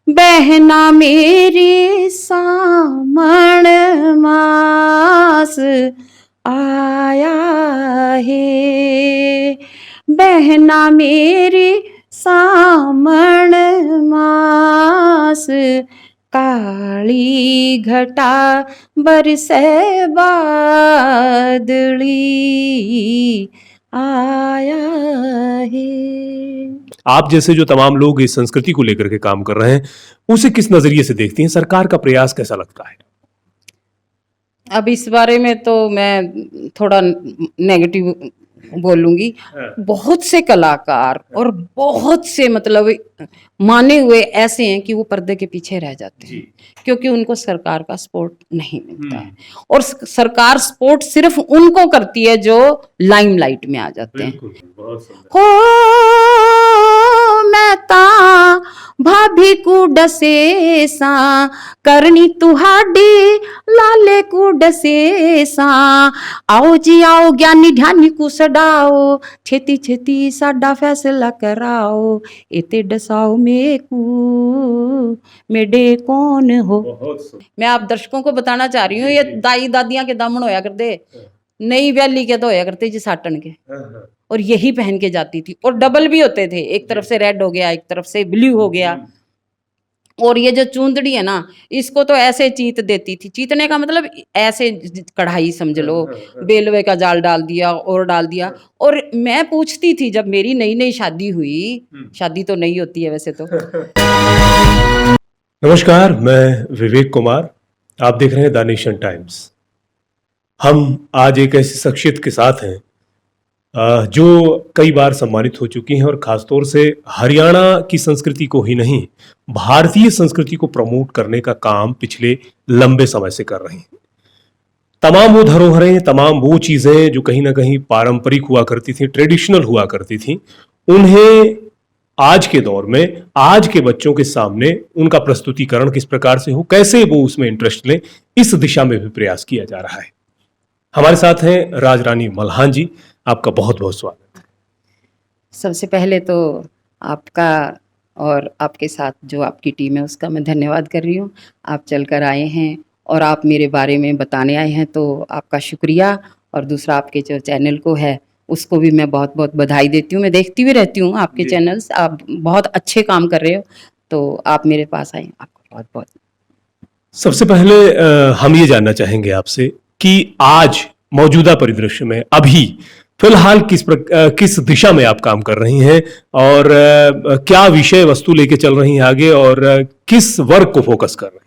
बहना मेरी सामण मास आया है, बहना मेरी सामण मास काली घटा बरसे बादली आया है। आप जैसे जो तमाम लोग इस संस्कृति को लेकर के काम कर रहे हैं, उसे किस नजरिए से देखती हैं? सरकार का प्रयास कैसा लगता है? अब इस बारे में तो मैं थोड़ा नेगेटिव बोलूंगी। बहुत से कलाकार और बहुत से मतलब माने हुए ऐसे हैं कि वो पर्दे के पीछे रह जाते हैं क्योंकि उनको सरकार का सपोर्ट नहीं मिलता है। और सरकार सपोर्ट सिर्फ उनको करती है जो लाइमलाइट में आ जाते हैं। हो मैं ता भाभी को डसे सा करनी तुहाडी लाले को डसे सा, आओ जी आओ ज्ञानी ध्यानी को सडाओ, छेती छेती साडा फैसला कराओ, एते डसाओ मेडे कौन हो। मैं आप दर्शकों को बताना चाह रही हूँ, ये दाई दादियां के दामन होया करते, नई वैली के तो होया करते जी साटन के, और यही पहन के जाती थी। और डबल भी होते थे, एक तरफ से रेड हो गया, एक तरफ से ब्लू हो गया। और ये जो चूंदड़ी है ना, इसको तो ऐसे चीत देती थी। चीतने का मतलब ऐसे कढ़ाई समझ लो, बेलवे का जाल डाल दिया और डाल दिया। और मैं पूछती थी जब मेरी नई नई शादी हुई, शादी तो नहीं होती है वैसे तो। नमस्कार, मैं विवेक कुमार, आप देख रहे हैं द नेशन टाइम्स। हम आज एक ऐसी शख्सियत के साथ हैं जो कई बार सम्मानित हो चुकी हैं और खासतौर से हरियाणा की संस्कृति को ही नहीं, भारतीय संस्कृति को प्रमोट करने का काम पिछले लंबे समय से कर रही हैं। तमाम वो धरोहरें, तमाम वो चीजें जो कहीं ना कहीं पारंपरिक हुआ करती थी, ट्रेडिशनल हुआ करती थी, उन्हें आज के दौर में आज के बच्चों के सामने उनका प्रस्तुतिकरण किस प्रकार से हो, कैसे वो उसमें इंटरेस्ट लें, इस दिशा में भी प्रयास किया जा रहा है। हमारे साथ हैं राजरानी मल्हान जी, आपका बहुत बहुत स्वागत है। सबसे पहले तो आपका और आपके साथ जो आपकी टीम है उसका मैं धन्यवाद कर रही हूँ। आप चलकर आए हैं और आप मेरे बारे में बताने आए हैं, तो आपका शुक्रिया। और दूसरा आपके जो चैनल को है उसको भी मैं बहुत बहुत बधाई देती हूँ। मैं देखती भी रहती हूँ आपके चैनल्स, आप बहुत अच्छे काम कर रहे हो, तो आप मेरे पास आए, आपको बहुत बहुत। सबसे पहले हम ये जानना चाहेंगे आपसे कि आज मौजूदा परिदृश्य में अभी फिलहाल किस दिशा में आप काम कर रही हैं और क्या विषय वस्तु लेके चल रही हैं आगे, और किस वर्ग को फोकस कर रही हैं?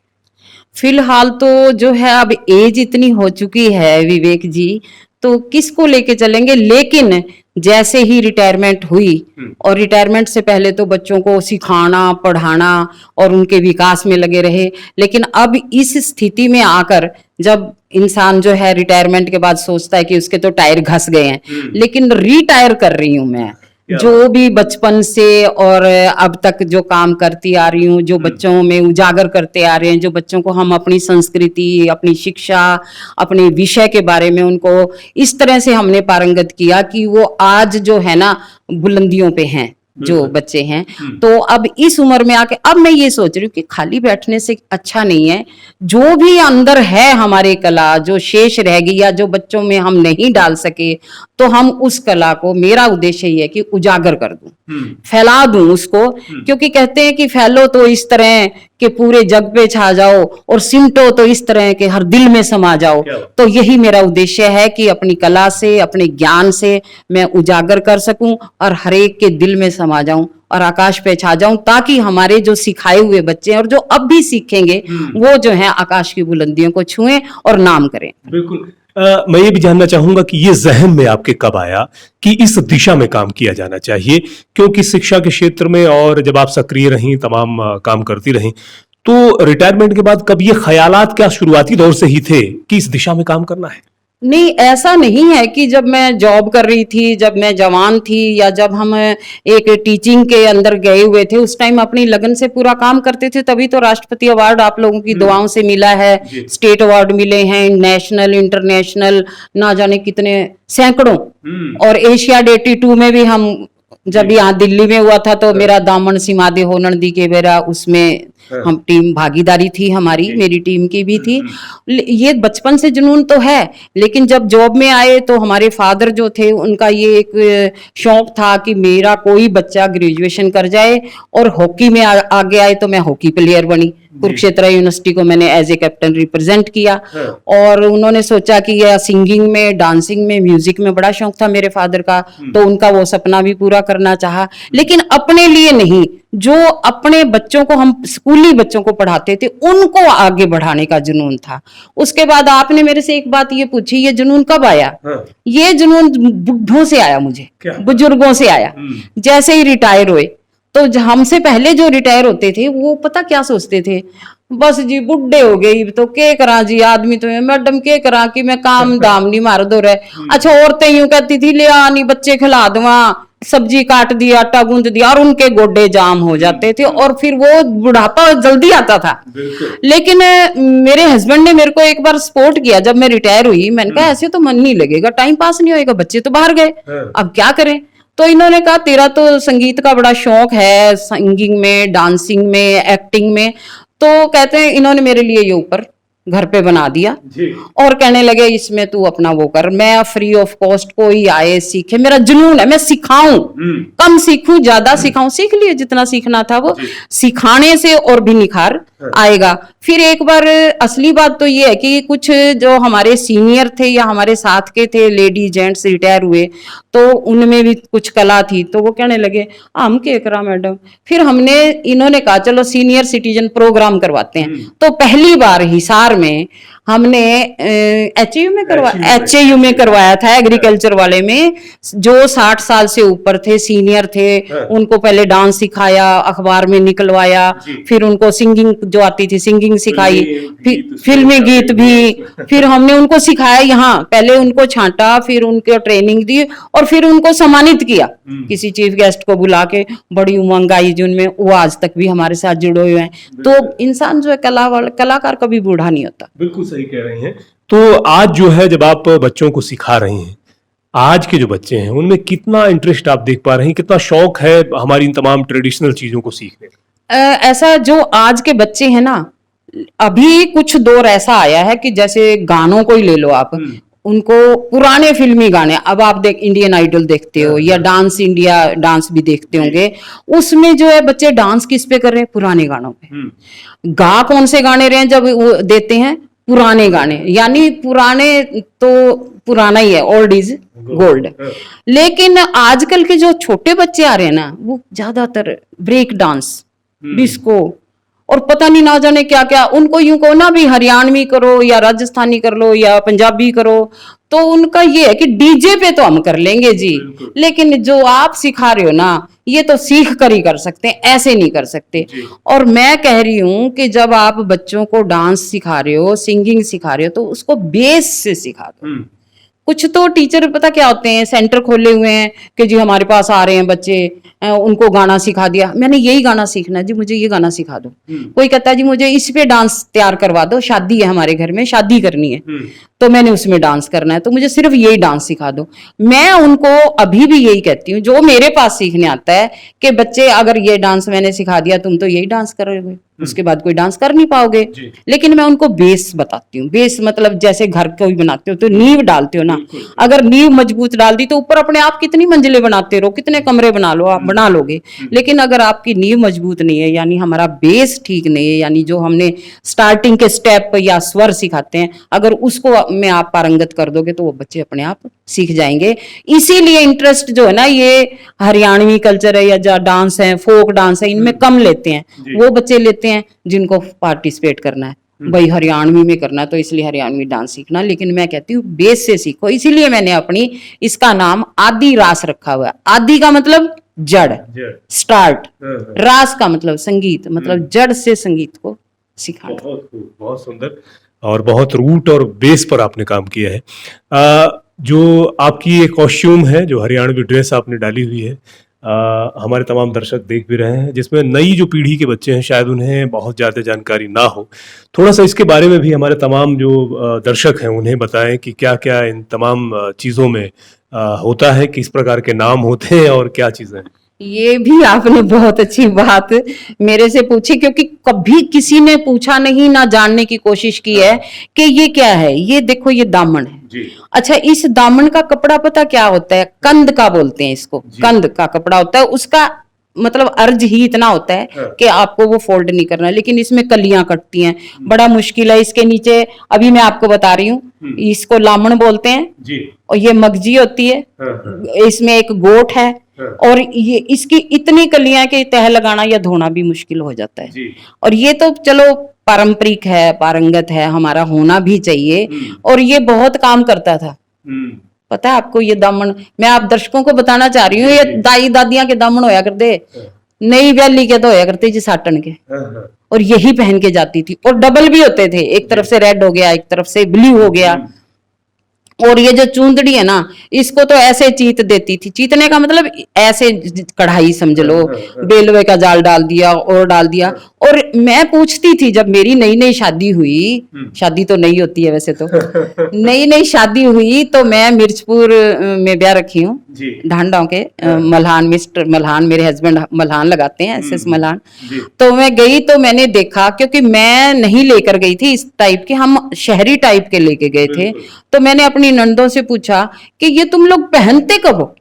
फिलहाल तो जो है अब एज इतनी हो चुकी है विवेक जी, तो किसको लेके चलेंगे। लेकिन जैसे ही रिटायरमेंट हुई, और रिटायरमेंट से पहले तो बच्चों को सिखाना पढ़ाना और उनके विकास में लगे रहे। लेकिन अब इस स्थिति में आकर जब इंसान जो है रिटायरमेंट के बाद सोचता है कि उसके तो टायर घस गए हैं, लेकिन रिटायर कर रही हूं मैं जो भी बचपन से और अब तक जो काम करती आ रही हूँ, जो बच्चों में उजागर करते आ रहे हैं, जो बच्चों को हम अपनी संस्कृति, अपनी शिक्षा, अपने विषय के बारे में उनको इस तरह से हमने पारंगत किया कि वो आज जो है ना बुलंदियों पे हैं जो बच्चे हैं। तो अब इस उम्र में आके अब मैं ये सोच रही हूँ कि खाली बैठने से अच्छा नहीं है, जो भी अंदर है हमारे कला जो शेष रह गई या जो बच्चों में हम नहीं डाल सके, तो हम उस कला को, मेरा उद्देश्य ये है कि उजागर कर दूं, फैला दूं उसको। क्योंकि कहते हैं कि फैलो तो इस तरह कि पूरे जग पे छा जाओ, और सिमटो तो इस तरह के हर दिल में समा जाओ। तो यही मेरा उद्देश्य है कि अपनी कला से, अपने ज्ञान से मैं उजागर कर सकूं और हर एक के दिल में समा जाऊं और आकाश पे छा जाऊं, ताकि हमारे जो सिखाए हुए बच्चे और जो अब भी सीखेंगे वो जो है आकाश की बुलंदियों को छुएं और नाम करें। बिल्कुल। मैं ये भी जानना चाहूंगा कि ये जहन में आपके कब आया कि इस दिशा में काम किया जाना चाहिए, क्योंकि शिक्षा के क्षेत्र में और जब आप सक्रिय रहीं, तमाम काम करती रहीं, तो रिटायरमेंट के बाद कब ये ख्यालात क्या शुरुआती दौर से ही थे कि इस दिशा में काम करना है? नहीं, ऐसा नहीं है कि जब मैं जॉब कर रही थी, जब मैं जवान थी, या जब हम एक टीचिंग के अंदर गए हुए थे, उस टाइम अपनी लगन से पूरा काम करते थे, तभी तो राष्ट्रपति अवार्ड आप लोगों की दुआओं से मिला है, स्टेट अवार्ड मिले हैं, नेशनल, इंटरनेशनल, ना जाने कितने सैकड़ों। और एशियाड 82 में भी हम जब यहाँ दिल्ली में हुआ था तो मेरा दामन सिमादे हो नंदी के बेरा उसमें हम टीम भागीदारी थी हमारी, मेरी टीम की भी थी। ये बचपन से जुनून तो है, लेकिन जब जॉब में आए तो हमारे फादर जो थे उनका ये एक शौक था कि मेरा कोई बच्चा ग्रेजुएशन कर जाए और हॉकी में आगे आए। तो मैं हॉकी प्लेयर बनी, कुरुक्षेत्र यूनिवर्सिटी को मैंने एज ए कैप्टन रिप्रेजेंट किया। और उन्होंने सोचा कि यह सिंगिंग में, डांसिंग में, म्यूजिक में बड़ा शौक था मेरे फादर का, तो उनका वो सपना भी पूरा करना चाहा, लेकिन अपने लिए नहीं, जो अपने बच्चों को, हम स्कूली बच्चों को पढ़ाते थे, उनको आगे बढ़ाने का जुनून था। उसके बाद आपने मेरे से एक बात ये पूछी, ये जुनून कब आया? ये जुनून बुढ़ों से आया, मुझे बुजुर्गों से आया। जैसे ही रिटायर हुए, तो हमसे पहले जो रिटायर होते थे वो पता क्या सोचते थे, बस जी बुढ़े हो गई तो के करा जी, आदमी तो मैडम के करा कि मैं काम दाम नहीं मार दो रहे। अच्छा, औरतें यूं कहती थी, ले आनी बच्चे खिला दूंगा, सब्जी काट दिया, आटा गूंद दिया, और उनके गोडे जाम हो जाते थे और फिर वो बुढ़ापा जल्दी आता था। लेकिन मेरे हस्बैंड ने मेरे को एक बार सपोर्ट किया जब मैं रिटायर हुई। मैंने कहा ऐसे तो मन नहीं लगेगा, टाइम पास नहीं होएगा, बच्चे तो बाहर गए, अब क्या करें? तो इन्होंने कहा तेरा तो संगीत का बड़ा शौक है, सिंगिंग में, डांसिंग में, एक्टिंग में। तो कहते हैं इन्होंने मेरे लिए ये ऊपर घर पे बना दिया और कहने लगे इसमें तू अपना वो कर, मैं फ्री ऑफ कॉस्ट, कोई आए सीखे, मेरा जुनून है, मैं सिखाऊं, कम सीखूं ज्यादा सिखाऊं, सीख लिए जितना सीखना था वो, सिखाने से और भी निखार आएगा। फिर एक बार असली बात तो ये है कि कुछ जो हमारे सीनियर थे या हमारे साथ के थे, लेडी जेंट्स रिटायर हुए, तो उनमें भी कुछ कला थी, तो वो कहने लगे हम के करा मैडम। फिर हमने, इन्होंने कहा चलो सीनियर सिटीजन प्रोग्राम करवाते हैं। तो पहली बार हिसार में हमने एचएयू में करवाया था, एग्रीकल्चर वाले में। जो 60 साल से ऊपर थे, सीनियर थे, उनको पहले डांस सिखाया, अखबार में निकलवाया, फिर उनको सिंगिंग जो आती थी सिंगिंग सिखाई, फिल्मी गीत भी, फिर हमने उनको सिखाया यहाँ, पहले उनको छांटा, फिर उनको ट्रेनिंग दी और फिर उनको सम्मानित किया किसी चीफ गेस्ट को बुला के। बड़ी उमंग आई जिनमें, वो आज तक भी हमारे साथ जुड़े हुए हैं। तो इंसान जो है कलाकार कभी बूढ़ा नहीं होता। बिल्कुल सही कह रहे हैं। तो आज जो है, जब आप बच्चों को सिखा रही हैं, आज के जो बच्चे हैं उनमें कितना इंटरेस्ट आप देख पा रहे हैं, कितना शौक है हमारी इन तमाम ट्रेडिशनल चीजों को सीखने का? ऐसा जो आज के बच्चे हैं ना, अभी कुछ दौर ऐसा आया है कि जैसे गानों को ही ले लो आप, उनको पुराने फिल्मी गाने, अब आप देख इंडियन आइडल देखते हो या डांस इंडिया डांस भी देखते होंगे, उसमें जो है बच्चे डांस किस पे कर रहे हैं? पुराने गानों पे। गा कौन से गाने रहे हैं जब वो देते हैं? पुराने गाने, यानी पुराने तो पुराना ही है, ओल्ड इज गोल्ड। लेकिन आजकल के जो छोटे बच्चे आ रहे हैं ना, वो ज्यादातर ब्रेक डांस, डिस्को और पता नहीं ना जाने क्या क्या, उनको यूं कहो ना भी हरियाणवी करो या राजस्थानी कर लो या पंजाबी करो, तो उनका ये है कि डीजे पे तो हम कर लेंगे जी, लेकिन जो आप सिखा रहे हो ना, ये तो सीख कर ही कर सकते हैं, ऐसे नहीं कर सकते। और मैं कह रही हूं कि जब आप बच्चों को डांस सिखा रहे हो, सिंगिंग सिखा रहे हो, तो उसको बेस से सिखा दो। कुछ तो टीचर पता क्या होते हैं, सेंटर खोले हुए हैं कि जी हमारे पास आ रहे हैं बच्चे, उनको गाना सिखा दिया, मैंने यही गाना सीखना है जी, मुझे ये गाना सिखा दो। कोई कहता है जी मुझे इस पे डांस तैयार करवा दो, शादी है हमारे घर में, शादी करनी है तो मैंने उसमें डांस करना है, तो मुझे सिर्फ यही डांस सिखा दो। मैं उनको अभी भी यही कहती हूँ जो मेरे पास सीखने आता है कि बच्चे अगर ये डांस मैंने सिखा दिया, तुम तो यही डांस करोगे, उसके बाद कोई डांस कर नहीं पाओगे। लेकिन मैं उनको बेस बताती हूँ। बेस मतलब जैसे घर को भी बनाते हो तो नींव डालते हो ना, अगर नींव मजबूत डाल दी तो ऊपर अपने आप कितनी मंजिलें बनाते रहो, कितने कमरे बना लो, आप बना लोगे। लेकिन अगर आपकी नींव मजबूत नहीं है, यानी हमारा बेस ठीक नहीं है, यानी जो हमने स्टार्टिंग के स्टेप या स्वर सिखाते हैं, अगर उसको में आप पारंगत कर दोगे तो वो बच्चे अपने आप सीख जाएंगे। इसीलिए इंटरेस्ट जो है ना, ये हरियाणवी कल्चर है या डांस है, फोक डांस है, इनमें कम लेते हैं। वो बच्चे लेते हैं जिनको पार्टिसिपेट करना है, भाई हरियाणवी में करना है तो इसलिए हरियाणवी डांस सीखना। लेकिन मैं कहती हूँ बेस से सीखो। इसीलिए मैंने अपनी इसका नाम आदि रास रखा हुआ है। आदि का मतलब जड़, स्टार्ट, रास का मतलब संगीत, मतलब जड़ से संगीत को सिखाना। बहुत सुंदर और बहुत रूट और बेस पर आपने काम किया है। जो आपकी ये कॉस्ट्यूम है, जो हरियाणवी ड्रेस आपने डाली हुई है, हमारे तमाम दर्शक देख भी रहे हैं, जिसमें नई जो पीढ़ी के बच्चे हैं शायद उन्हें बहुत ज़्यादा जानकारी ना हो। थोड़ा सा इसके बारे में भी हमारे तमाम जो दर्शक हैं उन्हें बताएं कि क्या क्या इन तमाम चीज़ों में होता है, किस प्रकार के नाम होते हैं और क्या चीज़ें हैं। ये भी आपने बहुत अच्छी बात मेरे से पूछी, क्योंकि कभी किसी ने पूछा नहीं, ना जानने की कोशिश की है कि ये क्या है। ये देखो, ये दामन है जी। अच्छा, इस दामन का कपड़ा पता क्या होता है? कंद का बोलते हैं इसको, कंद का कपड़ा होता है। उसका मतलब अर्ज ही इतना होता है कि आपको वो फोल्ड नहीं करना है, लेकिन इसमें कलियां कटती हैं, बड़ा मुश्किल है। इसके नीचे अभी मैं आपको बता रही हूँ, इसको लामण बोलते हैं जी। और ये मगजी होती है, इसमें एक गोट है और ये इसकी इतनी कलियां कि तह लगाना या धोना भी मुश्किल हो जाता है। जी। और ये तो चलो पारंपरिक है, पारंगत है, हमारा होना भी चाहिए। और ये बहुत काम करता था। पता है आपको ये दामन? मैं आप दर्शकों को बताना चाह रही हूँ, ये दाई दादियां के दामन होया करते, नई व्याली के तो होया करते जी साटन के, और यही पहन के जाती थी। और डबल भी होते थे, एक तरफ से रेड हो गया, एक तरफ से ब्लू हो गया। और ये जो चूंदड़ी है ना, इसको तो ऐसे चीत देती थी। चीतने का मतलब ऐसे कढ़ाई समझ लो, बेलवे का जाल डाल दिया और डाल दिया। और मैं पूछती थी, जब मेरी नई नई शादी हुई, शादी तो नई होती है वैसे तो, नई नई शादी हुई तो मैं मिर्चपुर में ब्याह रखी हूँ, ढांडाओं के मल्हान, मिस्टर मल्हान, मेरे हस्बैंड मल्हान लगाते हैं, एसएस मल्हान। तो मैं गई तो मैंने देखा, क्योंकि मैं नहीं लेकर गई थी इस टाइप के, हम शहरी टाइप के लेके गए थे। तो मैंने अपनी नंदों से पूछा कि ये तुम लोग पहनते कब हो?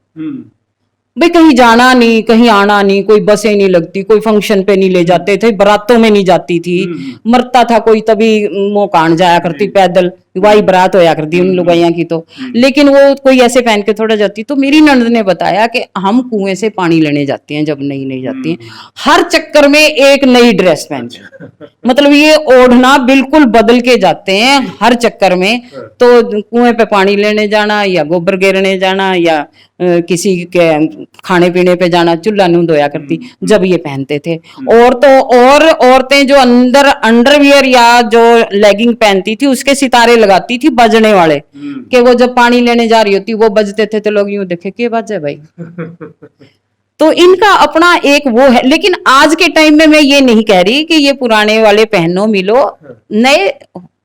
भाई कहीं जाना नहीं, कहीं आना नहीं, कोई बसें नहीं लगती, कोई फंक्शन पे नहीं ले जाते थे, बारातों में नहीं जाती थी, मरता था कोई तभी मोकान जाया करती पैदल, वाई बारात होया करती उन लुगाइया की तो। लेकिन वो कोई ऐसे पहन के थोड़ा जाती। तो मेरी नंद ने बताया कि हम कुएं से पानी लेने जाते हैं, जब नई नई जाती हैं, हर चक्कर में एक नई ड्रेस पहन के, मतलब ये ओढ़ना बिल्कुल बदल के जाते हैं हर चक्कर में। तो कुएं पे पानी लेने जाना, या गोबर गिरने जाना, या किसी के खाने पीने पे जाना, चूल्हा नहीं धोया करती जब ये पहनते थे। और तो और औरतें जो अंदर अंडरवियर या जो लेगिंग पहनती थी, उसके सितारे लगाती थी बजने वाले, कि वो जब पानी लेने जा रही होती वो बजते थे तो लोग यूं देखे के बजे भाई। तो इनका अपना एक वो है। लेकिन आज के टाइम में मैं ये नहीं कह रही कि ये पुराने वाले पहनो मिलो, नए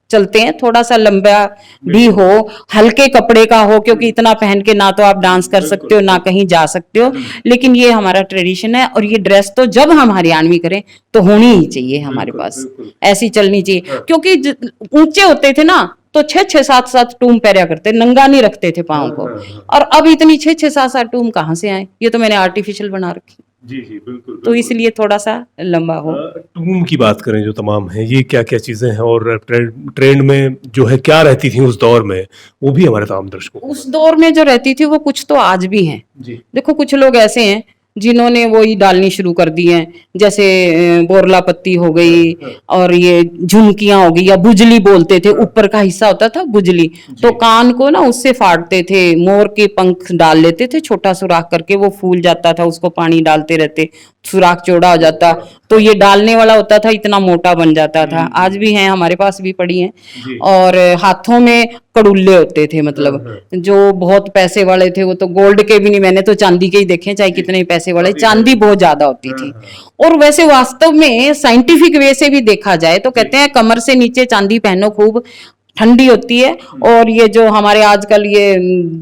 चलते हैं, थोड़ा सा लंबा भी हो, हल्के कपड़े का हो, क्योंकि इतना पहन के ना तो आप डांस कर सकते हो, ना कहीं जा सकते हो। लेकिन ये हमारा ट्रेडिशन है, और ये ड्रेस तो जब हम हरियाणवी करें तो होनी ही चाहिए हमारे पास, ऐसी चलनी चाहिए। क्योंकि ऊंचे होते थे ना तो 6-6 7-7 टूम पहना करते, नंगा नहीं रखते थे पाँव को। और अब इतनी 6-6 7-7 टूम कहाँ से आए? ये तो मैंने आर्टिफिशियल बना रखी। जी जी बिल्कुल। तो इसलिए थोड़ा सा लंबा हो। टूम की बात करें जो तमाम है, ये क्या क्या चीजें हैं और ट्रेंड में जो है क्या रहती थी उस दौर में, वो भी हमारे तमाम दर्शकों उस दौर में जो रहती थी वो कुछ तो आज भी है। जी। देखो कुछ लोग ऐसे हैं जिन्होंने वो ही डालनी शुरू कर दी हैं, जैसे बोरला पत्ती हो गई, और ये झुमकियां हो गई, या बुजली बोलते थे, ऊपर का हिस्सा होता था बुजली, तो कान को ना उससे फाड़ते थे, मोर के पंख डाल लेते थे, छोटा सुराख करके, वो फूल जाता था, उसको पानी डालते रहते, सुराख चौड़ा हो जाता, तो ये डालने वाला होता था, इतना मोटा बन जाता था। आज भी हैं, हमारे पास भी पड़ी हैं। और हाथों में कड़ुल्ले होते थे, मतलब जो बहुत पैसे वाले थे वो तो गोल्ड के भी नहीं, मैंने तो चांदी के ही देखे, चाहे कितने पैसे वाले, चांदी बहुत ज्यादा होती थी। और वैसे वास्तव में साइंटिफिक वे से भी देखा जाए तो कहते हैं कमर से नीचे चांदी पहनो, खूब ठंडी होती है। और ये जो हमारे आजकल ये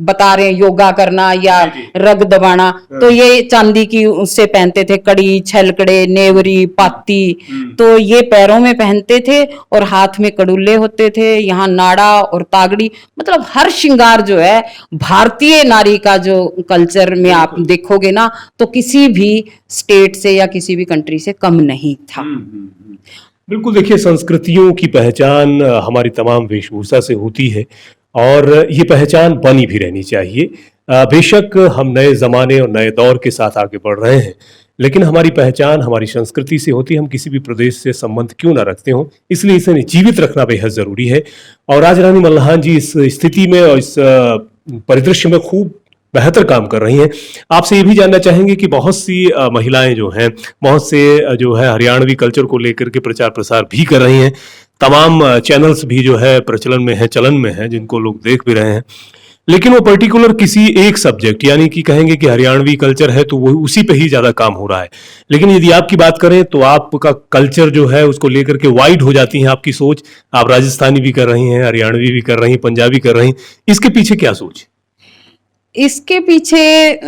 बता रहे हैं योगा करना या रग दबाना, तो ये चांदी की उससे पहनते थे, कड़ी, छलकड़े, नेवरी, पाती, तो ये पैरों में पहनते थे, और हाथ में कड़ुल्ले होते थे, यहाँ नाड़ा और तागड़ी, मतलब हर श्रृंगार जो है भारतीय नारी का जो कल्चर में आप देखोगे ना, तो किसी भी स्टेट से या किसी भी कंट्री से कम नहीं था। बिल्कुल। देखिए, संस्कृतियों की पहचान हमारी तमाम वेशभूषा से होती है, और ये पहचान बनी भी रहनी चाहिए। बेशक हम नए ज़माने और नए दौर के साथ आगे बढ़ रहे हैं, लेकिन हमारी पहचान हमारी संस्कृति से होती है, हम किसी भी प्रदेश से संबंध क्यों ना रखते हो, इसलिए इसे जीवित रखना बेहद ज़रूरी है। और आज रानी मल्हान जी इस स्थिति में और इस परिदृश्य में खूब बेहतर काम कर रही हैं। आपसे ये भी जानना चाहेंगे कि बहुत सी महिलाएं जो हैं, बहुत से जो है हरियाणवी कल्चर को लेकर के प्रचार प्रसार भी कर रही हैं, तमाम चैनल्स भी जो है प्रचलन में है, चलन में है, जिनको लोग देख भी रहे हैं, लेकिन वो पर्टिकुलर किसी एक सब्जेक्ट, यानी कि कहेंगे कि हरियाणवी कल्चर है तो वो उसी पे ही ज्यादा काम हो रहा है। लेकिन यदि आपकी बात करें तो आपका कल्चर जो है उसको लेकर के वाइड हो जाती है आपकी सोच। आप राजस्थानी भी कर रही हैं, हरियाणवी भी कर रही हैं, पंजाबी कर रही हैं, इसके पीछे क्या सोच? इसके पीछे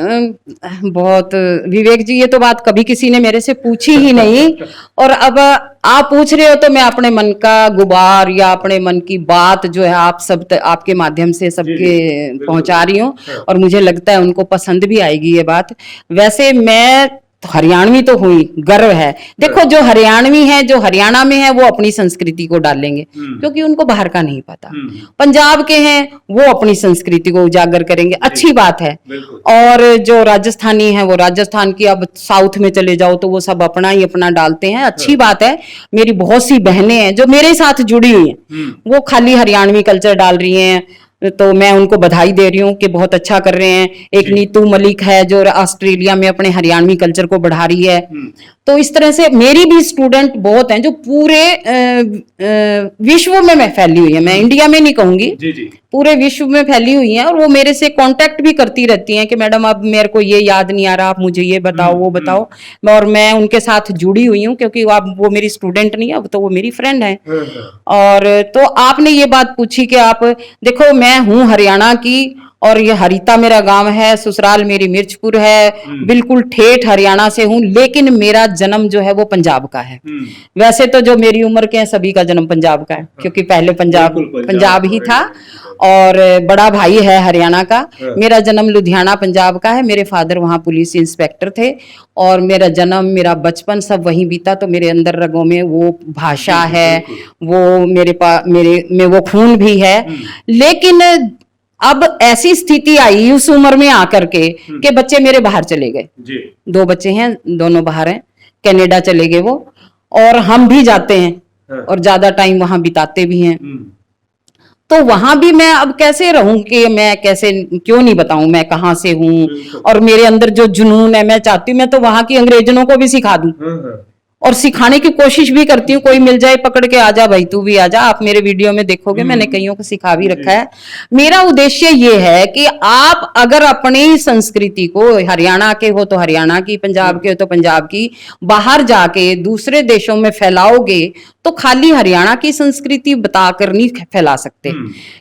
बहुत, विवेक जी, ये तो बात कभी किसी ने मेरे से पूछी ही नहीं। और अब आप पूछ रहे हो तो मैं अपने मन का गुबार या अपने मन की बात जो है आप सब आपके माध्यम से सबके पहुंचा रही हूँ, और मुझे लगता है उनको पसंद भी आएगी ये बात। वैसे मैं हरियाणवी तो हुई, गर्व है। देखो जो हरियाणवी है, जो हरियाणा में है, वो अपनी संस्कृति को डालेंगे क्योंकि उनको बाहर का नहीं पता। पंजाब के हैं वो अपनी संस्कृति को उजागर करेंगे, अच्छी बात है। और जो राजस्थानी है वो राजस्थान की, अब साउथ में चले जाओ तो वो सब अपना ही अपना डालते हैं, अच्छी बात है। मेरी बहुत सी बहनें हैं जो मेरे साथ जुड़ी हुई हैं, वो खाली हरियाणवी कल्चर डाल रही हैं, तो मैं उनको बधाई दे रही हूँ कि बहुत अच्छा कर रहे हैं। एक नीतू मलिक है जो ऑस्ट्रेलिया में अपने हरियाणवी कल्चर को बढ़ा रही है। तो इस तरह से मेरी भी स्टूडेंट बहुत हैं जो पूरे विश्व में मैं फैली हुई है, मैं इंडिया में नहीं कहूंगी, पूरे विश्व में फैली हुई हैं। और वो मेरे से कांटेक्ट भी करती रहती हैं कि मैडम अब मेरे को ये याद नहीं आ रहा, आप मुझे ये बताओ वो बताओ। और मैं उनके साथ जुड़ी हुई हूँ क्योंकि अब वो मेरी स्टूडेंट नहीं है, अब तो वो मेरी फ्रेंड है। और तो आपने ये बात पूछी कि आप देखो, मैं हूँ हरियाणा की, और ये हरिता मेरा गांव है, ससुराल मेरी मिर्चपुर है, बिल्कुल ठेठ हरियाणा से हूँ, लेकिन मेरा जन्म जो है वो पंजाब का है। वैसे तो जो मेरी उम्र के हैं सभी का जन्म पंजाब का है, क्योंकि पहले पंजाब ही था, और बड़ा भाई है हरियाणा का। मेरा जन्म लुधियाना पंजाब का है, मेरे फादर वहाँ पुलिस इंस्पेक्टर थे, और मेरा जन्म, मेरा बचपन सब वहीं बीता। तो मेरे अंदर रगों में वो भाषा है, वो मेरे में वो खून भी है। लेकिन अब ऐसी स्थिति आई उस उम्र में आकर के बच्चे मेरे बाहर चले गए। 2 बच्चे हैं, दोनों बाहर हैं, कनाडा चले गए वो, और हम भी जाते हैं और ज्यादा टाइम वहां बिताते भी हैं। तो वहां भी मैं अब कैसे रहूं कि मैं कैसे, क्यों नहीं बताऊं मैं कहां से हूं, और मेरे अंदर जो जुनून है, मैं चाहती हूं मैं तो वहां की अंग्रेजनों को भी सिखा दूं, और सिखाने की कोशिश भी करती हूँ। कोई मिल जाए पकड़ के, आजा भाई तू भी आजा। आप मेरे वीडियो में देखोगे मैंने कईयों को सिखा भी रखा है। मेरा उद्देश्य ये है कि आप अगर अपनी संस्कृति को, हरियाणा के हो तो हरियाणा की, पंजाब के हो तो पंजाब की, बाहर जाके दूसरे देशों में फैलाओगे तो खाली हरियाणा की संस्कृति बताकर नहीं फैला सकते,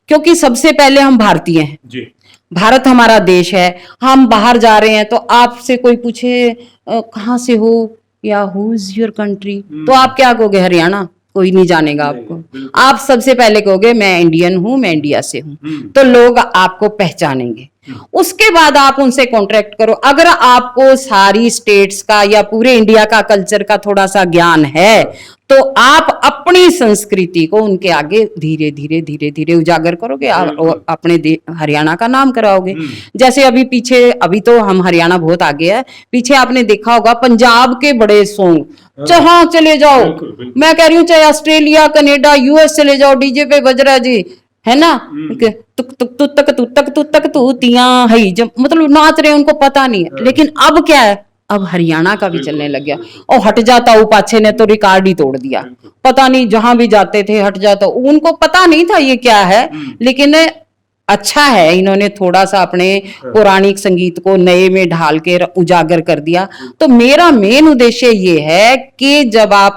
क्योंकि सबसे पहले हम भारतीय हैं। भारत हमारा देश है। हम बाहर जा रहे हैं तो आपसे कोई पूछे कहाँ से हो या हु इज योर कंट्री, तो आप क्या कहोगे? हरियाणा। कोई नहीं जानेगा आपको। आप सबसे पहले कहोगे मैं इंडियन हूं, मैं इंडिया से हूं, तो लोग आपको पहचानेंगे। उसके बाद आप उनसे कॉन्ट्रैक्ट करो। अगर आपको सारी स्टेट्स का या पूरे इंडिया का कल्चर का थोड़ा सा ज्ञान है तो आप अपनी संस्कृति को उनके आगे धीरे धीरे धीरे धीरे उजागर करोगे, आप अपने हरियाणा का नाम कराओगे। जैसे अभी तो हम हरियाणा बहुत आगे है। पीछे आपने देखा होगा पंजाब के बड़े सॉन्ग, जहां चले जाओ, मैं कह रही हूँ चाहे ऑस्ट्रेलिया, कनाडा, यूएस चले जाओ, डीजे पे बज रहा जी, है ना, तुक तुक तुक तक तू तक तू तक तू तिया है, जब मतलब नाच रहे हैं, उनको पता नहीं है। लेकिन अब क्या है, अब हरियाणा का भी चलने लग गया। और हट जाता हूँ पाछे ने तो रिकॉर्ड ही तोड़ दिया, पता नहीं जहां भी जाते थे हट जाता। उनको पता नहीं था ये क्या है, लेकिन अच्छा है इन्होंने थोड़ा सा अपने पौराणिक संगीत को नए में ढाल के उजागर कर दिया। तो मेरा मेन उद्देश्य ये है कि जब आप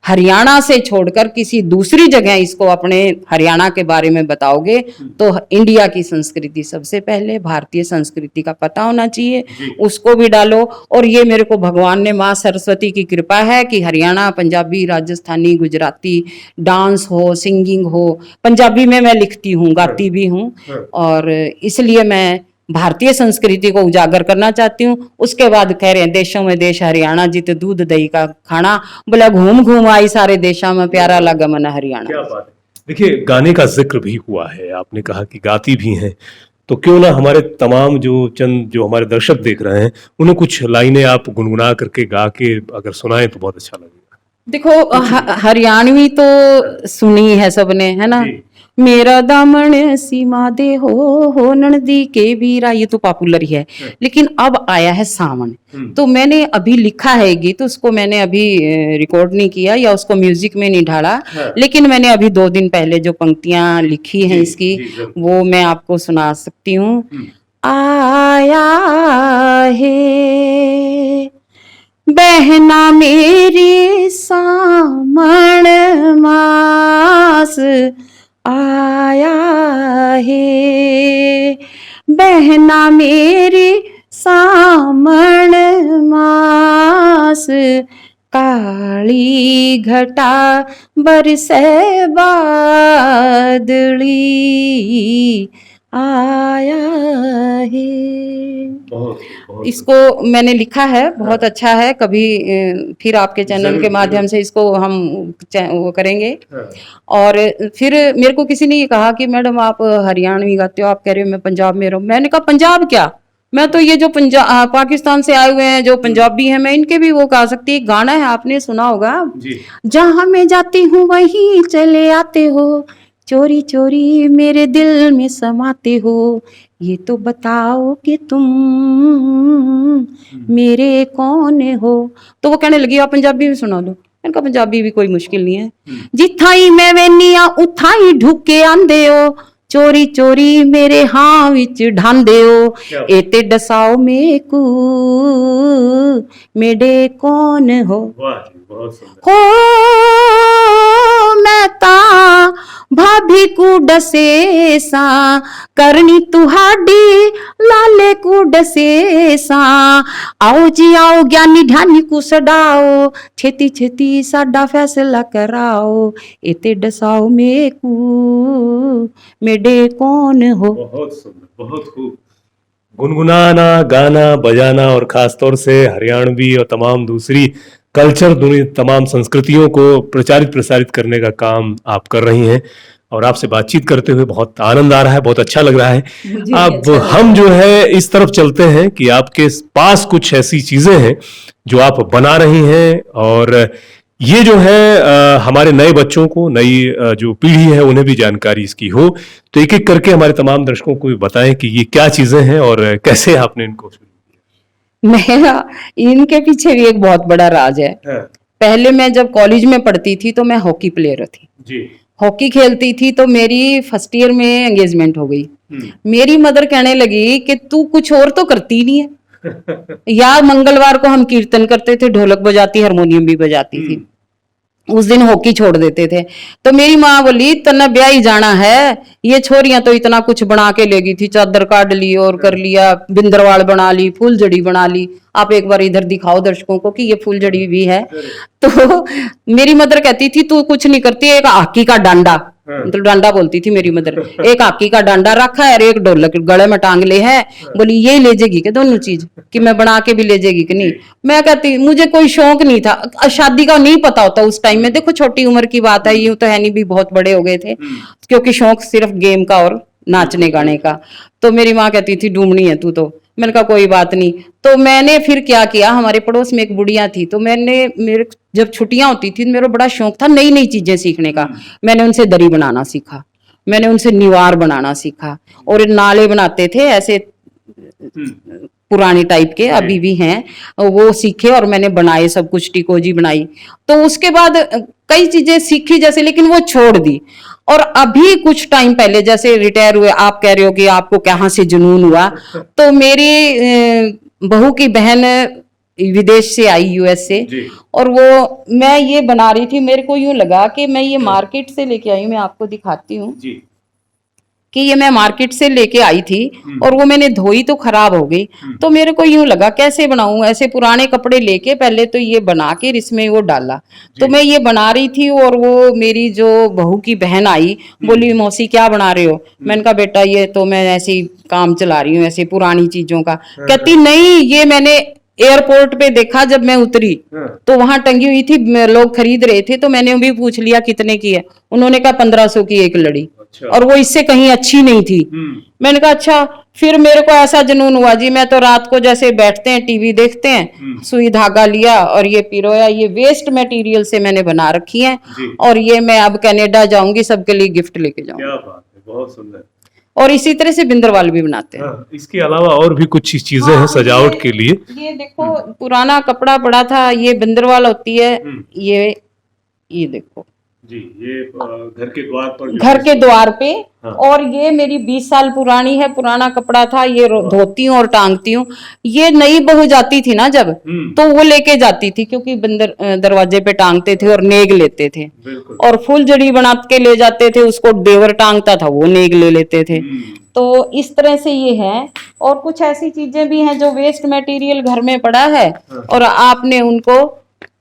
हरियाणा से छोड़कर किसी दूसरी जगह इसको अपने हरियाणा के बारे में बताओगे तो इंडिया की संस्कृति सबसे पहले, भारतीय संस्कृति का पता होना चाहिए, उसको भी डालो। और ये मेरे को भगवान ने, माँ सरस्वती की कृपा है कि हरियाणा, पंजाबी, राजस्थानी, गुजराती डांस हो, सिंगिंग हो, पंजाबी में मैं लिखती हूँ, गाती भी हूँ, और इसलिए मैं भारतीय संस्कृति को उजागर करना चाहती हूँ। उसके बाद कह रहे हैं देशों में देश हरियाणा, जित दूध दही का खाना, बोला घूम घूम आई सारे देशों में, प्यारा लगा मन हरियाणा। क्या बात है। देखिए, गाने का जिक्र भी हुआ है, आपने कहा कि गाती भी हैं, तो क्यों ना हमारे तमाम जो हमारे दर्शक देख रहे हैं उन्हें कुछ लाइनें आप गुनगुना करके गा के अगर सुनाएं तो बहुत अच्छा लगेगा। देखो हरियाणवी तो सुनी है सबने, है ना, मेरा दामन सीमा दे हो ननदी के बीरा, ये तो पॉपुलर ही है। लेकिन अब आया है सावन, तो मैंने अभी लिखा है गीत, तो उसको मैंने अभी रिकॉर्ड नहीं किया या उसको म्यूजिक में नहीं ढाला, लेकिन मैंने अभी 2 दिन पहले जो पंक्तियां लिखी हैं इसकी, वो मैं आपको सुना सकती हूँ। आया है बहना मेरी सामण मास, आया है बहना मेरी सामण मास, काली घटा बरसे बादली, आया है। इसको मैंने लिखा है, बहुत अच्छा है। कभी फिर आपके चैनल के माध्यम से इसको हम वो करेंगे। और फिर मेरे को किसी ने ये कहा कि मैडम आप हरियाणवी गाते हो, आप कह रहे हो मैं पंजाब में रहूं। मैंने कहा पंजाब क्या, मैं तो ये जो पंजाब पाकिस्तान से आए हुए हैं जो पंजाबी हैं, मैं इनके भी वो गा सकती। एक गाना है आपने सुना होगा, जहां मैं जाती हूँ वहीं चले आते हो, चोरी चोरी मेरे दिल में समाते हो, ये तो बताओ कि तुम मेरे कौन हो। तो वो कहने लगी आप पंजाबी में सुना दो। मैंने कहा पंजाबी भी कोई मुश्किल नहीं है। जिथाई मैं वेनिया उथाई ढुके आंदे हो, चोरी चोरी मेरे हाँ विच ढांदे हो, एते डसाओ मेकू मेरे कौन हो। हो मैं ता भाभी को डसे सा, करनी तुहाडी लाले को डसे सा, आओ जी आओ ज्ञानी ध्यानी को सडाओ, छेती छेती साडा फैसला कराओ, एते डसाओ मेकू मेरे कौन हो। बहुत सुंदर, बहुत खूब। गुनगुनाना, गाना बजाना और खास तौर से हरियाणवी और तमाम दूसरी कल्चर, तमाम संस्कृतियों को प्रचारित प्रसारित करने का काम आप कर रही हैं। और आपसे बातचीत करते हुए बहुत आनंद आ रहा है, बहुत अच्छा लग रहा है। अब अच्छा हम जो है इस तरफ चलते हैं कि आपके पास कुछ ऐसी चीजें हैं जो आप बना रही हैं, और ये जो है हमारे नए बच्चों को, नई जो पीढ़ी है उन्हें भी जानकारी इसकी हो। तो एक एक करके हमारे तमाम दर्शकों को भी बताएं कि ये क्या चीजें हैं और कैसे आपने इनको शुरू किया। मेरा इनके पीछे भी एक बहुत बड़ा राज है। पहले मैं जब कॉलेज में पढ़ती थी तो मैं हॉकी प्लेयर थी जी। हॉकी खेलती थी, तो मेरी फर्स्ट ईयर में एंगेजमेंट हो गई। मेरी मदर कहने लगी कि तू कुछ और तो करती नहीं है। या मंगलवार को हम कीर्तन करते थे, ढोलक बजाती, हारमोनियम भी बजाती थी, उस दिन हॉकी छोड़ देते थे। तो मेरी माँ बोली तना ब्याह ही जाना है, ये छोरियां तो इतना कुछ बना के लेगी थी, चादर काट ली और कर लिया, बिंदरवाल बना ली, फूल जड़ी बना ली। आप एक बार इधर दिखाओ दर्शकों को कि ये फूल जड़ी भी है। तो मेरी मदर कहती थी तू कुछ नहीं करती, एक हाकी का डांडा, मतलब डांडा बोलती थी मेरी मदर, एक हाकी का डांडा रखा है और एक ढोलक गले में टांग ले है, बोली यही ले जाएगी कि दोनों चीज, कि मैं बना के भी ले जाएगी कि नहीं। मैं कहती मुझे कोई शौक नहीं था, शादी का नहीं पता होता उस टाइम में। देखो छोटी उम्र की बात है, यूं तो है नहीं भी बहुत बड़े हो गए थे, क्योंकि शौक सिर्फ गेम का और नाचने गाने का। तो मेरी माँ कहती थी डूमनी है तू तो। मैंने कहा कोई बात नहीं। तो मैंने फिर क्या किया, हमारे पड़ोस में एक बुढ़िया थी, तो मेरे जब छुट्टियां होती थी मेरा बड़ा शौक था नई नई चीजें सीखने का। मैंने उनसे दरी बनाना सीखा, मैंने उनसे निवार बनाना सीखा, और नाले बनाते थे ऐसे पुराने टाइप के, अभी भी हैं, वो सीखे और मैंने बनाए सब कुछ, टिकोजी बनाई। तो उसके बाद कई चीजें सीखी जैसे, लेकिन वो छोड़ दी। और अभी कुछ टाइम पहले जैसे रिटायर हुए, आप कह रहे हो कि आपको कहाँ से जुनून हुआ, तो मेरी बहू की बहन विदेश से आई, यूएस से, और वो मैं ये बना रही थी, मेरे को यूं लगा कि मैं ये मार्केट से लेके आई हूँ, मैं आपको दिखाती हूँ कि ये मैं मार्केट से लेके आई थी, और वो मैंने धोई तो खराब हो गई। तो मेरे को यूं लगा कैसे बनाऊं, ऐसे पुराने कपड़े लेके पहले तो ये बना के इसमें वो डाला। तो मैं ये बना रही थी, और वो मेरी जो बहू की बहन आई, बोली मौसी क्या बना रहे हो। मैंने कहा बेटा ये तो मैं ऐसे ही काम चला रही हूँ, ऐसे पुरानी चीजों का। कहती नहीं, ये मैंने एयरपोर्ट पे देखा जब मैं उतरी, तो वहां टंगी हुई थी, लोग खरीद रहे थे, तो मैंने भी पूछ लिया कितने की है। उन्होंने कहा 1500 की एक लड़ी। और वो इससे कहीं अच्छी नहीं थी। मैंने कहा अच्छा। फिर मेरे को ऐसा जुनून हुआ जी, मैं तो रात को जैसे बैठते हैं टीवी देखते हैं, सुई धागा लिया और ये पिरोया, ये वेस्ट मटेरियल से मैंने बना रखी है, और ये मैं अब कनाडा जाऊंगी सबके लिए गिफ्ट लेके जाऊंगी। क्या बात है, बहुत सुंदर। और इसी तरह से बिंदरवाल भी बनाते हैं। इसके अलावा और भी कुछ चीजें हैं सजावट के लिए। ये देखो पुराना कपड़ा पड़ा था, ये बिंदरवाल होती है, ये देखो जी, ये घर के द्वार पर घर के द्वार पे। हाँ। और ये मेरी 20 साल पुरानी है, पुराना कपड़ा था, ये धोती हूँ और टांगती हूँ। ये नई बहू जाती थी ना जब, तो वो लेके जाती थी, क्योंकि बंदर दरवाजे पे टांगते थे और नेग लेते थे। और फूल जड़ी बना के ले जाते थे, उसको देवर टांगता था, वो नेग ले लेते थे। तो इस तरह से ये है। और कुछ ऐसी चीजें भी हैं जो वेस्ट मटेरियल घर में पड़ा है और आपने उनको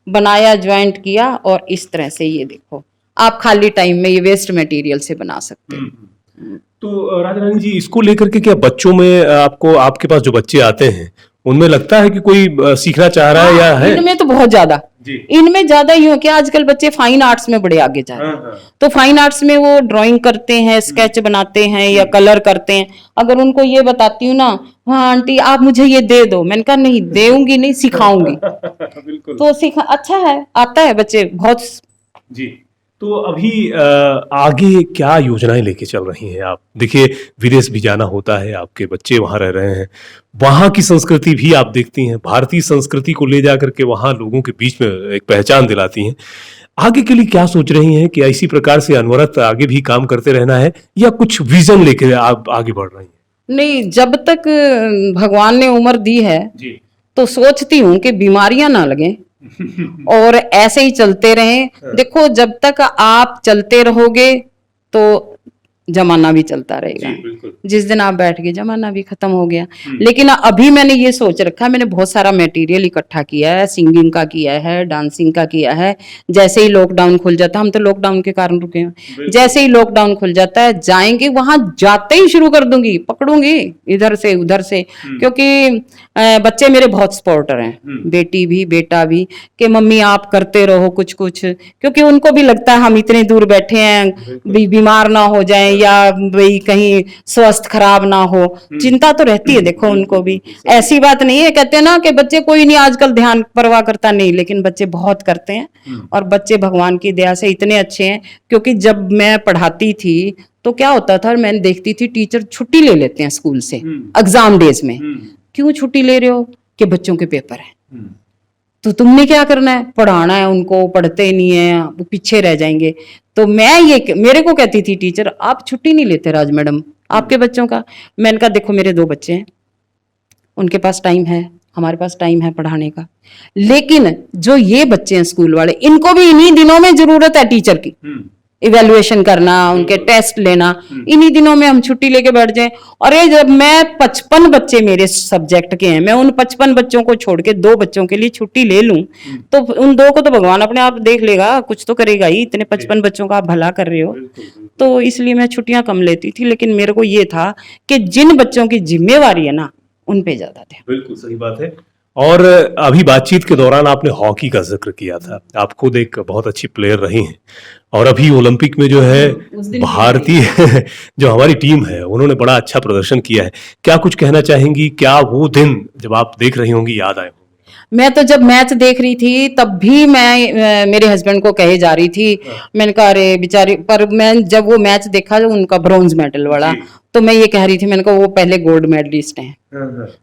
बनाया, ज्वाइंट किया, और इस तरह से ये देखो आप खाली टाइम में ये वेस्ट मटेरियल से बना सकते हैं। तो राजा रानी जी, इसको लेकर के क्या बच्चों में आपको, आपके पास जो बच्चे आते हैं उनमें लगता है कि कोई सीखना चाह रहा है या है? इनमें तो बहुत ज्यादा, इनमें ज्यादा यूं कि आजकल बच्चे फाइन आर्ट्स में बड़े आगे जा रहे हैं। तो फाइन आर्ट्स में वो ड्राइंग करते हैं, स्केच बनाते हैं या कलर करते हैं। अगर उनको ये बताती हूँ ना, हाँ आंटी आप मुझे ये दे दो, मैंने कहा नहीं देऊंगी नहीं, सिखाऊंगी। बिल्कुल। तो सीखा अच्छा है, आता है बच्चे बहुत। जी, तो अभी आगे क्या योजनाएं लेके चल रही हैं आप? देखिए, विदेश भी जाना होता है, आपके बच्चे वहां रह रहे हैं, वहां की संस्कृति भी आप देखती हैं, भारतीय संस्कृति को ले जाकर के वहां लोगों के बीच में एक पहचान दिलाती हैं। आगे के लिए क्या सोच रही हैं कि इसी प्रकार से अनवरत आगे भी काम करते रहना है, या कुछ विजन लेके आप आगे बढ़ रही हैं? नहीं, जब तक भगवान ने उम्र दी है जी। तो सोचती हूँ कि बीमारियां ना लगें और ऐसे ही चलते रहें। देखो जब तक आप चलते रहोगे तो जमाना भी चलता रहेगा। बिल्कुल। जिस दिन आप बैठ गए जमाना भी खत्म हो गया। लेकिन अभी मैंने ये सोच रखा है, मैंने बहुत सारा मटेरियल इकट्ठा किया है, सिंगिंग का किया है, डांसिंग का किया है। जैसे ही लॉकडाउन खुल जाता, हम तो लॉकडाउन के कारण रुके हैं, जैसे ही लॉकडाउन खुल जाता है जाएंगे, वहां जाते ही शुरू कर दूंगी, पकड़ूंगी इधर से उधर से। क्योंकि बच्चे मेरे बहुत सपोर्टर हैं, बेटी भी बेटा भी, कि मम्मी आप करते रहो कुछ कुछ। क्योंकि उनको भी लगता है हम इतने दूर बैठे हैं, बीमार ना हो जाए या भाई कहीं स्वास्थ्य खराब ना हो, चिंता तो रहती है देखो उनको भी। ऐसी बात नहीं है, कहते हैं ना कि बच्चे कोई नहीं आजकल ध्यान परवाह करता, नहीं, लेकिन बच्चे बहुत करते हैं। और बच्चे भगवान की दया से इतने अच्छे हैं। क्योंकि जब मैं पढ़ाती थी तो क्या होता था, मैंने देखती थी टीचर छुट्टी ले लेते हैं स्कूल से एग्जाम डेज में। क्यों छुट्टी ले रहे हो? कि बच्चों के पेपर है। तो तुमने क्या करना है? पढ़ाना है उनको, पढ़ते नहीं है, वो पीछे रह जाएंगे। तो मैं ये मेरे को कहती थी टीचर, आप छुट्टी नहीं लेते राज मैडम आपके बच्चों का? मैंने कहा देखो मेरे 2 बच्चे हैं, उनके पास टाइम है, हमारे पास टाइम है पढ़ाने का। लेकिन जो ये बच्चे हैं स्कूल वाले, इनको भी इन्हीं दिनों में जरूरत है टीचर की, इवेल्युएशन करना, उनके टेस्ट लेना। इन्हीं दिनों में हम छुट्टी लेके बैठ जाएं। और ये जब मैं 55 बच्चे मेरे सब्जेक्ट के हैं, मैं उन 55 बच्चों को छोड़ के 2 बच्चों के लिए छुट्टी ले लूं, तो उन 2 को तो भगवान अपने आप देख लेगा, कुछ तो करेगा ही। इतने 55 बच्चों का आप भला कर रहे हो। तो इसलिए मैं छुट्टियां कम लेती थी। लेकिन मेरे को ये था कि जिन बच्चों की जिम्मेवारी है ना, उन पे ज्यादा थे। बिल्कुल सही बात है। और अभी बातचीत के दौरान आपने हॉकी का जिक्र किया था, आप खुद एक बहुत अच्छी प्लेयर रही हैं, और अभी ओलंपिक में जो है भारतीय जो हमारी टीम है उन्होंने बड़ा अच्छा प्रदर्शन किया है। क्या कुछ कहना चाहेंगी? क्या वो दिन जब आप देख रही होंगी याद आए? मैं तो जब मैच देख रही थी तब भी मैं मेरे हस्बैंड को कहे जा रही थी, मैंने कहा अरे बेचारी, पर मैं जब वो मैच देखा जो उनका ब्रॉन्ज मेडल वाला, तो मैं ये कह रही थी, मैंने कहा वो पहले गोल्ड मेडलिस्ट हैं,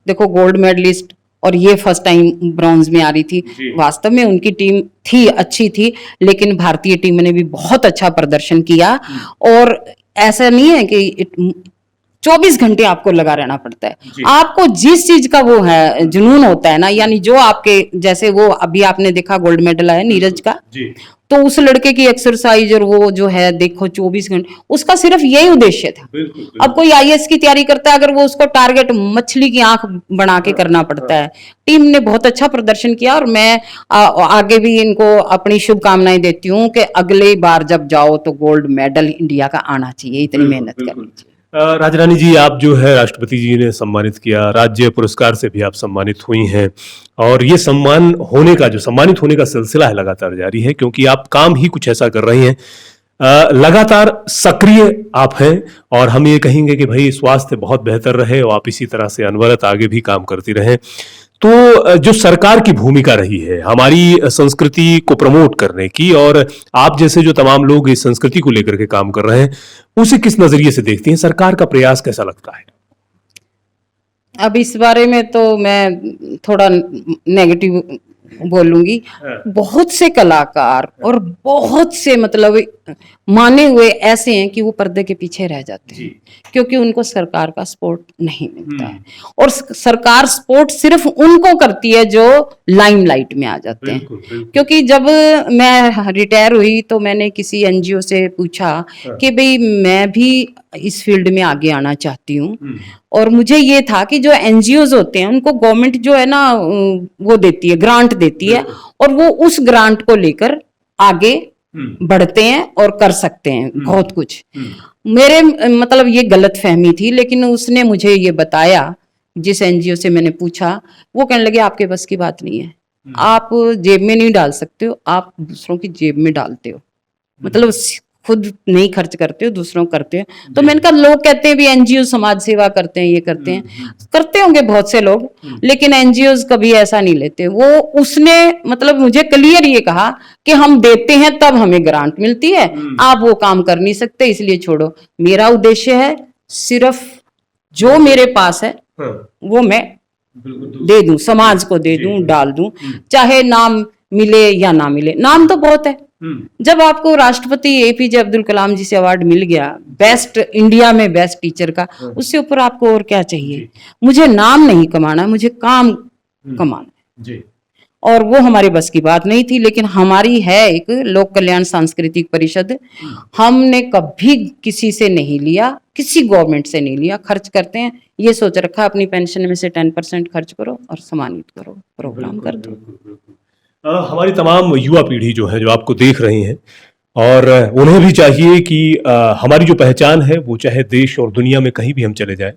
देखो गोल्ड मेडलिस्ट, और ये फर्स्ट टाइम ब्रॉन्ज में आ रही थी। वास्तव में उनकी टीम थी, अच्छी थी, लेकिन भारतीय टीम ने भी बहुत अच्छा प्रदर्शन किया। और ऐसा नहीं है कि 24 घंटे आपको लगा रहना पड़ता है। आपको जिस चीज का वो है जुनून होता है ना, यानी जो आपके, जैसे वो अभी आपने देखा गोल्ड मेडल आया नीरज का, तो उस लड़के की एक्सरसाइज और वो जो है देखो 24 घंटे, उसका सिर्फ यही उद्देश्य था। अब कोई आईएएस की तैयारी करता है, अगर वो उसको टारगेट मछली की आंख बना के करना पड़ता है। टीम ने बहुत अच्छा प्रदर्शन किया, और मैं आगे भी इनको अपनी शुभकामनाएं देती हूँ कि अगले बार जब जाओ तो गोल्ड मेडल इंडिया का आना चाहिए, इतनी मेहनत करनी चाहिए। राजा रानी जी, आप जो है राष्ट्रपति जी ने सम्मानित किया, राज्य पुरस्कार से भी आप सम्मानित हुई हैं, और ये सम्मानित होने का सिलसिला है लगातार जारी है, क्योंकि आप काम ही कुछ ऐसा कर रही हैं, लगातार सक्रिय आप हैं। और हम ये कहेंगे कि भाई स्वास्थ्य बहुत बेहतर रहे और आप इसी तरह से अनवरत आगे भी काम करती रहें। तो जो सरकार की भूमिका रही है हमारी संस्कृति को प्रमोट करने की, और आप जैसे जो तमाम लोग इस संस्कृति को लेकर के काम कर रहे हैं, उसे किस नजरिए से देखती हैं? सरकार का प्रयास कैसा लगता है? अब इस बारे में तो मैं थोड़ा नेगेटिव बोलूंगी, हाँ। बहुत से कलाकार और बहुत से मतलब माने हुए ऐसे हैं कि वो पर्दे के पीछे रह जाते हैं क्योंकि उनको सरकार का सपोर्ट नहीं मिलता है। और सरकार सपोर्ट सिर्फ उनको करती है जो लाइमलाइट में आ जाते हैं। क्योंकि जब मैं रिटायर हुई तो मैंने किसी एनजीओ से पूछा कि भाई मैं भी इस फील्ड में आगे आना चाहती हूँ, और मुझे ये था कि जो एनजीओज होते हैं उनको गवर्नमेंट जो है ना वो देती है, ग्रांट देती है, और वो उस ग्रांट को लेकर आगे बढ़ते हैं और कर सकते हैं बहुत कुछ। मेरे मतलब ये गलत फहमी थी, लेकिन उसने मुझे ये बताया, जिस एनजीओ से मैंने पूछा, वो कहने लगे आपके बस की बात नहीं है, आप जेब में नहीं डाल सकते हो, आप दूसरों की जेब में डालते हो, मतलब खुद नहीं खर्च करते हो, दूसरों करते हो। तो मैंने कहा लोग कहते हैं भी एनजीओ समाज सेवा करते हैं, ये करते हैं, करते होंगे बहुत से लोग, लेकिन एनजीओ कभी ऐसा नहीं लेते। वो उसने मतलब मुझे क्लियर ये कहा कि हम देते हैं तब हमें ग्रांट मिलती है, आप वो काम कर नहीं सकते इसलिए छोड़ो। मेरा उद्देश्य है सिर्फ जो मेरे पास है वो मैं दे दूं, समाज को दे दूं, डाल दूं, चाहे नाम मिले या ना मिले। नाम तो बहुत है, जब आपको राष्ट्रपति एपीजे अब्दुल कलाम जी से अवार्ड मिल गया बेस्ट इंडिया में बेस्ट टीचर का, उससे ऊपर आपको और क्या चाहिए। मुझे नाम नहीं कमाना, मुझे काम कमाना है। और वो हमारे बस की बात नहीं थी, लेकिन हमारी है एक लोक कल्याण सांस्कृतिक परिषद, हमने कभी किसी से नहीं लिया, किसी गवर्नमेंट से नहीं लिया, खर्च करते हैं ये सोच रखा अपनी पेंशन में से 10% खर्च करो और सम्मानित करो, प्रोग्राम कर दो। हमारी तमाम युवा पीढ़ी जो है, जो आपको देख रही है, और उन्हें भी चाहिए कि हमारी जो पहचान है वो चाहे देश और दुनिया में कहीं भी हम चले जाएं,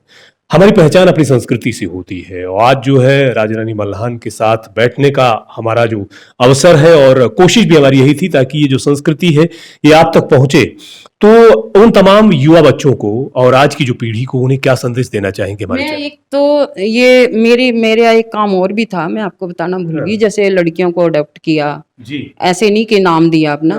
हमारी पहचान अपनी संस्कृति से होती है। और आज जो है राजा रानी मल्हान के साथ बैठने का हमारा जो अवसर है, और कोशिश भी हमारी यही थी ताकि ये जो संस्कृति है ये आप तक पहुंचे। तो उन तमाम युवा बच्चों को और आज की जो पीढ़ी को उन्हें क्या संदेश देना चाहेंगे हमारे? मैं एक तो ये मेरा एक काम और भी था, मैं आपको बताना भूल गई। जैसे लड़कियों को अडॉप्ट किया जी, ऐसे नहीं कि नाम दिया अपना,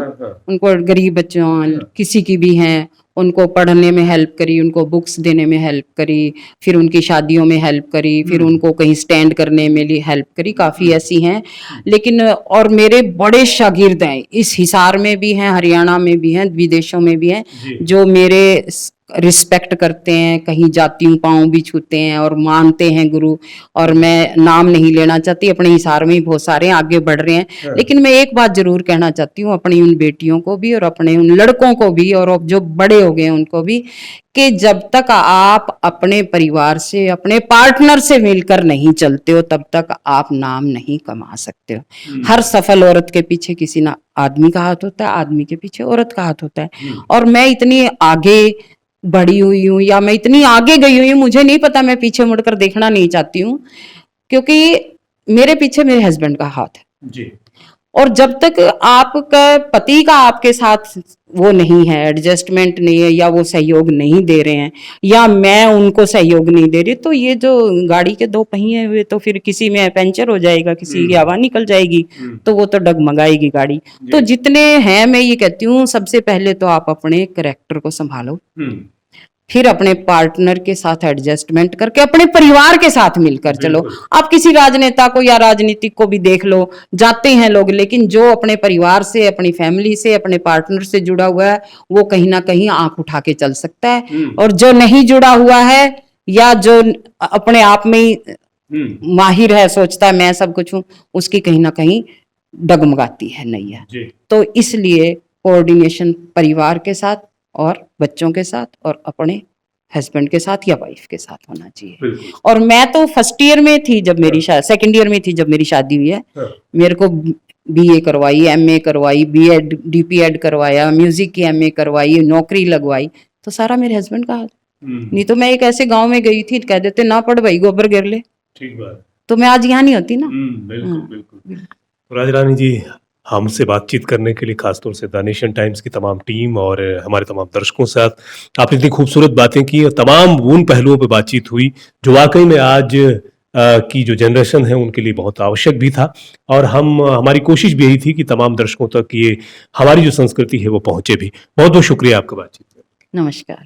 उनको गरीब बच्चों किसी की भी हैं, उनको पढ़ने में हेल्प करी, उनको बुक्स देने में हेल्प करी, फिर उनकी शादियों में हेल्प करी, फिर उनको कहीं स्टैंड करने में हेल्प करी, काफ़ी ऐसी हैं। लेकिन और मेरे बड़े शागिर्द हैं, इस हिसार में भी हैं, हरियाणा में भी हैं, विदेशों में भी हैं, जो मेरे रिस्पेक्ट करते हैं, कहीं जाती हूँ पाँव भी छूते हैं और मानते हैं गुरु। और मैं नाम नहीं लेना चाहती, अपने हिसार में ही बहुत सारे आगे बढ़ रहे हैं। लेकिन मैं एक बात जरूर कहना चाहती हूँ अपनी उन बेटियों को भी और अपने उन लड़कों को भी और जो बड़े हो गए उनको भी, कि जब तक आप अपने परिवार से, अपने पार्टनर से मिलकर नहीं चलते हो, तब तक आप नाम नहीं कमा सकते हो। हर सफल औरत के पीछे किसी ना आदमी का हाथ होता है, आदमी के पीछे औरत का हाथ होता है। और मैं इतनी आगे बढ़ी हुई हूँ या मैं इतनी आगे गई हुई हूँ, मुझे नहीं पता, मैं पीछे मुड़कर देखना नहीं चाहती हूँ, क्योंकि मेरे पीछे मेरे हस्बैंड का हाथ है जी। और जब तक आपका पति का आपके साथ वो नहीं है, एडजस्टमेंट नहीं है, या वो सहयोग नहीं दे रहे हैं, या मैं उनको सहयोग नहीं दे रही, तो ये जो गाड़ी के दो पहिए हुए, तो फिर किसी में पंचर हो जाएगा, किसी की हवा निकल जाएगी, तो वो तो डगमगाएगी गाड़ी। तो जितने हैं, मैं ये कहती हूँ सबसे पहले तो आप अपने कैरेक्टर को संभालो, फिर अपने पार्टनर के साथ एडजस्टमेंट करके अपने परिवार के साथ मिलकर चलो। आप किसी राजनेता को या राजनीतिक को भी देख लो, जाते हैं लोग, लेकिन जो अपने परिवार से, अपनी फैमिली से, अपने पार्टनर से जुड़ा हुआ है, वो कहीं ना कहीं आंख उठा के चल सकता है। और जो नहीं जुड़ा हुआ है या जो अपने आप में ही माहिर है, सोचता है मैं सब कुछ हूं, उसकी कहीं ना कहीं डगमगाती है नैया। तो इसलिए कोऑर्डिनेशन परिवार के साथ और बच्चों के साथ और अपने हस्बैंड के साथ या वाइफ के साथ होना चाहिए। और मैं तो फर्स्ट ईयर में थी जब मेरी शादी, सेकंड ईयर में थी जब मेरी शादी हुई है। मेरे को बीए करवाई, एमए करवाई, बीएड डीपीएड करवाया, म्यूजिक की एमए करवाई, नौकरी लगवाई, तो सारा मेरे हस्बैंड का हाथ। नहीं तो मैं एक ऐसे गांव में गई थी, कह देते ना पढ़ भाई गोबर गिर ले, ठीक बात, तो मैं आज यहाँ नहीं होती ना। बिल्कुल बिल्कुल। राजा रानी जी, हमसे बातचीत करने के लिए खासतौर से द नेशन टाइम्स की तमाम टीम और हमारे तमाम दर्शकों के साथ आपने इतनी खूबसूरत बातें की और तमाम उन पहलुओं पर बातचीत हुई जो वाकई में आज की जो जनरेशन है उनके लिए बहुत आवश्यक भी था। और हमारी कोशिश भी यही थी कि तमाम दर्शकों तक ये हमारी जो संस्कृति है वो पहुंचे भी। बहुत बहुत शुक्रिया आपका बातचीत। नमस्कार।